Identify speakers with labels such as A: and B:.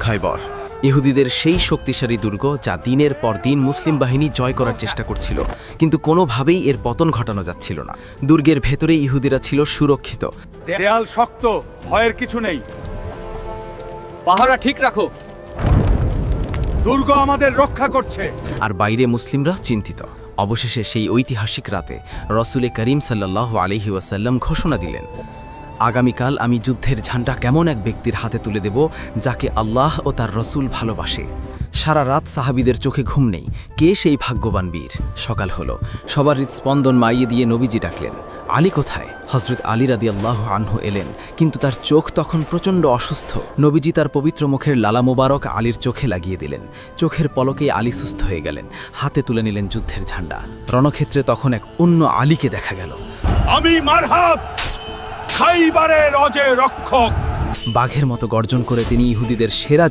A: খায়বর, ইহুদিদের সেই শক্তিশালী দুর্গ যা দিনের পর দিন মুসলিম বাহিনী জয় করার চেষ্টা করছিল, কিন্তু কোনোভাবেই এর পতন ঘটানো যাচ্ছিল না। দুর্গের ভেতরে ইহুদিরা ছিল সুরক্ষিত।
B: দেয়াল শক্ত, ভয়ের কিছু নেই।
C: পাহারা ঠিক রাখো।
B: দুর্গ আমাদের রক্ষা করছে।
A: আর বাইরে মুসলিমরা চিন্তিত। অবশেষে সেই ঐতিহাসিক রাতে রসুলে করিম সাল্লাল্লাহু আলাইহি ওয়াসাল্লাম ঘোষণা দিলেন, আগামীকাল আমি যুদ্ধের ঝান্ডা কেমন এক ব্যক্তির হাতে তুলে দেব যাকে আল্লাহ ও তার রসুল ভালোবাসে। সারা রাত সাহাবীদের চোখে ঘুম নেই, কে সেই ভাগ্যবান বীর? সকাল হলো, সবার হৃৎস্পন্দন মাইয়ে দিয়ে নবীজি ডাকলেন, আলী কোথায়? হযরত আলী রাদিয়াল্লাহু আনহু এলেন, কিন্তু তার চোখ তখন প্রচণ্ড অসুস্থ। নবীজি তার পবিত্র মুখের লালা মোবারক আলীর চোখে লাগিয়ে দিলেন। চোখের পলকেই আলী সুস্থ হয়ে গেলেন। হাতে তুলে নিলেন যুদ্ধের ঝান্ডা। রণক্ষেত্রে তখন এক অন্য আলীকে দেখা গেল।
B: আমি মারহাব, খাইবারের অজয় রক্ষক।
A: বাঘের মতো গর্জন করে তিনি ইহুদিদের সেরা